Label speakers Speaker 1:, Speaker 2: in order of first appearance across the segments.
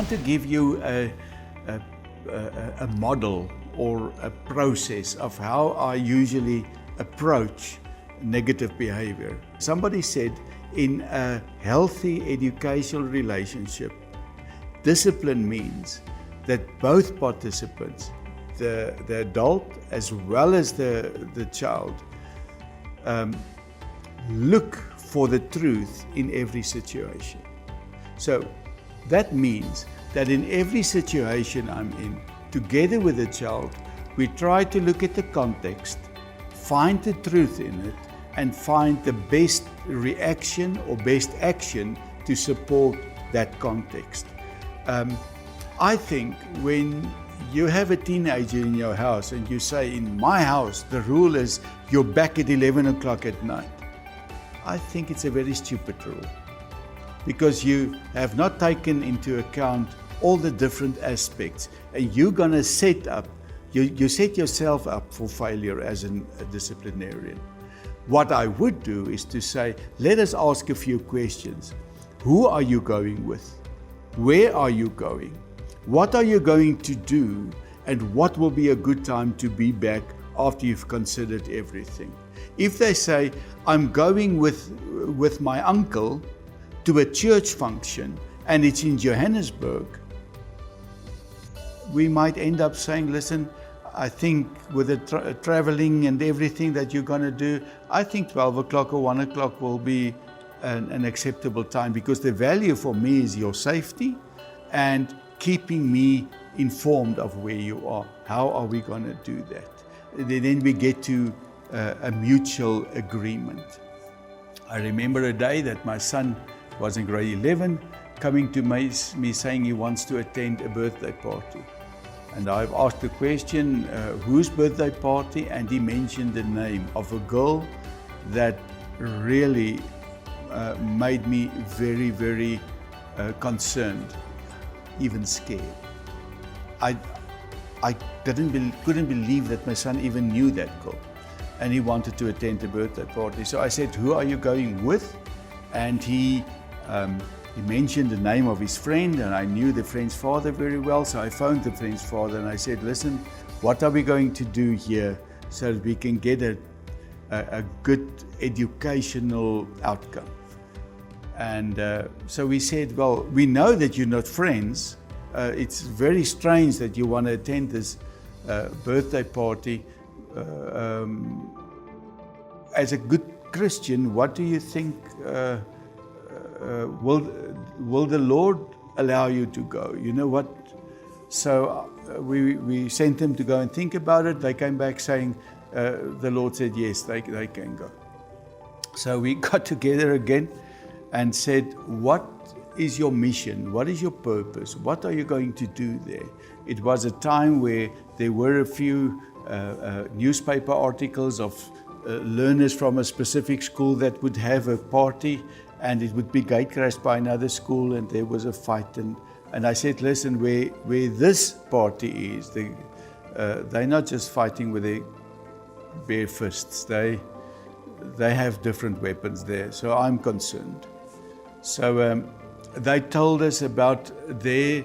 Speaker 1: want to give you a model or a process of how I usually approach negative behavior. Somebody said, in a healthy educational relationship, discipline means that both participants, the adult as well as the child, look for the truth in every situation. So that means that in every situation I'm in, together with the child, we try to look at the context, find the truth in it, and find the best reaction or best action to support that context. I think when you have a teenager in your house and you say, in my house, the rule is you're back at 11 o'clock at night, I think it's a very stupid rule, because you have not taken into account all the different aspects, and you're going to set yourself up for failure as a disciplinarian. What I would do is to say, let us ask a few questions. Who are you going with? Where are you going? What are you going to do? And what will be a good time to be back after you've considered everything? If they say, I'm going with my uncle to a church function and it's in Johannesburg, we might end up saying, listen, I think with the traveling and everything that you're going to do, I think 12 o'clock or 1 o'clock will be an acceptable time, because the value for me is your safety and keeping me informed of where you are. How are we going to do that? Then we get to a mutual agreement. I remember a day that my son was in grade 11, coming to me saying he wants to attend a birthday party. And I've asked the question, whose birthday party? And he mentioned the name of a girl that really made me very, very concerned, even scared. I couldn't believe that my son even knew that girl, and he wanted to attend a birthday party. So I said, who are you going with? And he mentioned the name of his friend, and I knew the friend's father very well, so I phoned the friend's father and I said, listen, what are we going to do here so that we can get a good educational outcome? And so we said, well, we know that you're not friends. It's very strange that you want to attend this birthday party. As a good Christian, what do you think? Will the Lord allow you to go? You know what? So we sent them to go and think about it. They came back saying the Lord said yes, they can go. So we got together again and said, what is your mission? What is your purpose? What are you going to do there? It was a time where there were a few newspaper articles of learners from a specific school that would have a party, and it would be gatecrashed by another school, and there was a fight. And I said, listen, where this party is, they're not just fighting with their bare fists. They have different weapons there, so I'm concerned. So they told us about their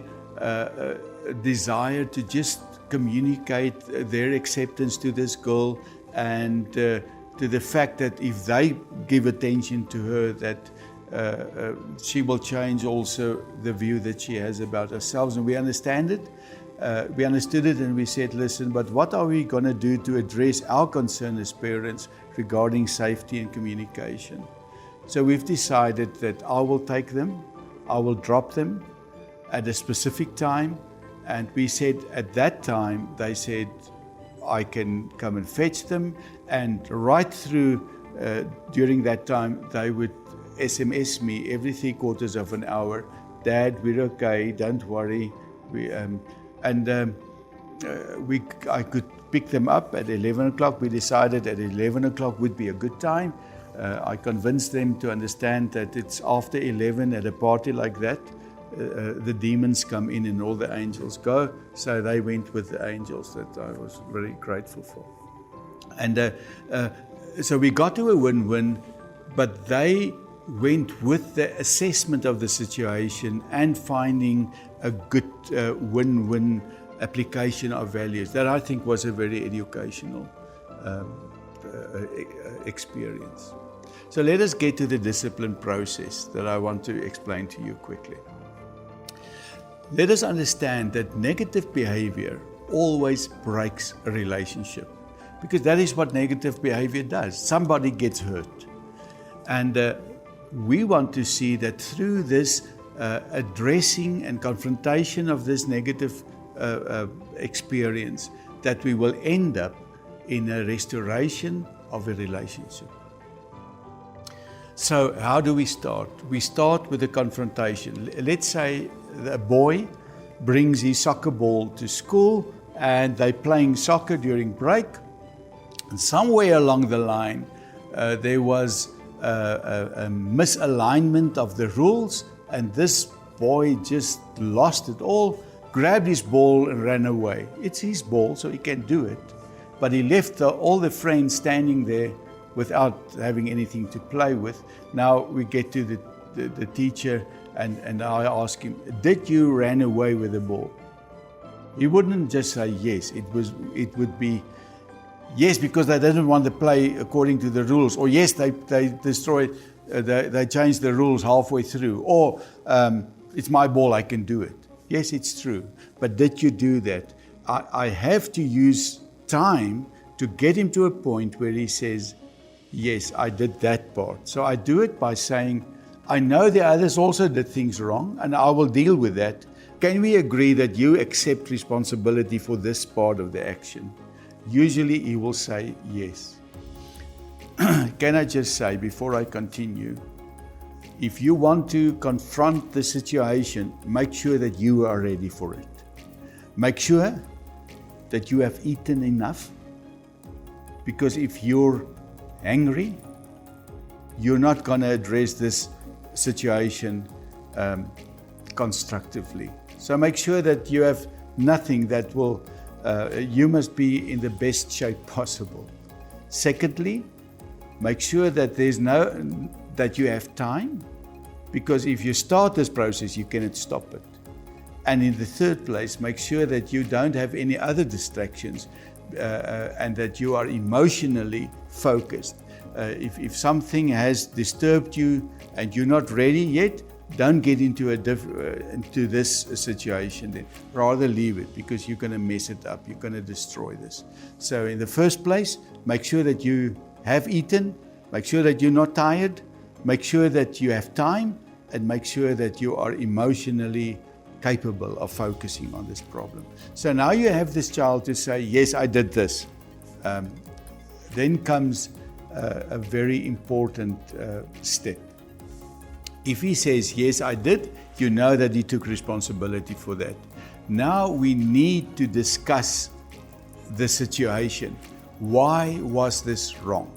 Speaker 1: desire to just communicate their acceptance to this girl, and to the fact that if they give attention to her, that she will change also the view that she has about herself. And we understand it. We understood it, and we said, listen, but what are we going to do to address our concern as parents regarding safety and communication? So we've decided that I will take them, I will drop them at a specific time. And we said at that time, they said, I can come and fetch them. And right through during that time, they would SMS me every 3/4 of an hour, Dad, we're okay, don't worry. I could pick them up at 11 o'clock. We decided at 11 o'clock would be a good time. I convinced them to understand that it's after 11 at a party like that, the demons come in and all the angels go. So they went with the angels, that I was very grateful for. And so we got to a win-win, but they went with the assessment of the situation and finding a good win-win application of values. That I think was a very educational experience. So let us get to the discipline process that I want to explain to you quickly. Let us understand that negative behavior always breaks a relationship, because that is what negative behavior does. Somebody gets hurt. And we want to see that through this addressing and confrontation of this negative experience, that we will end up in a restoration of a relationship. So how do we start? We start with a confrontation. Let's say a boy brings his soccer ball to school and they're playing soccer during break. And somewhere along the line, there was a misalignment of the rules, and this boy just lost it all, grabbed his ball and ran away. It's his ball, so he can do it. But he left all the friends standing there without having anything to play with. Now we get to the teacher, and I ask him, did you run away with the ball? He wouldn't just say yes. It would be yes, because they didn't want to play according to the rules, or yes, they destroyed, they changed the rules halfway through, or it's my ball, I can do it. Yes, it's true, but did you do that? I have to use time to get him to a point where he says, yes, I did that part. So I do it by saying, I know the others also did things wrong, and I will deal with that. Can we agree that you accept responsibility for this part of the action? Usually he will say yes. Can I just say, before I continue, if you want to confront the situation, make sure that you are ready for it. Make sure that you have eaten enough, because if you're angry, you're not going to address this situation constructively. So make sure that you have nothing that will, you must be in the best shape possible. Secondly, make sure that that you have time, because if you start this process, you cannot stop it. And in the third place, make sure that you don't have any other distractions, and that you are emotionally focused. If something has disturbed you and you're not ready yet, don't get into this situation then. Rather leave it, because you're going to mess it up. You're going to destroy this. So in the first place, make sure that you have eaten, make sure that you're not tired, make sure that you have time, and make sure that you are emotionally capable of focusing on this problem. So now you have this child to say, yes, I did this. Then comes a very important step. If he says, yes, I did, you know that he took responsibility for that. Now we need to discuss the situation. Why was this wrong?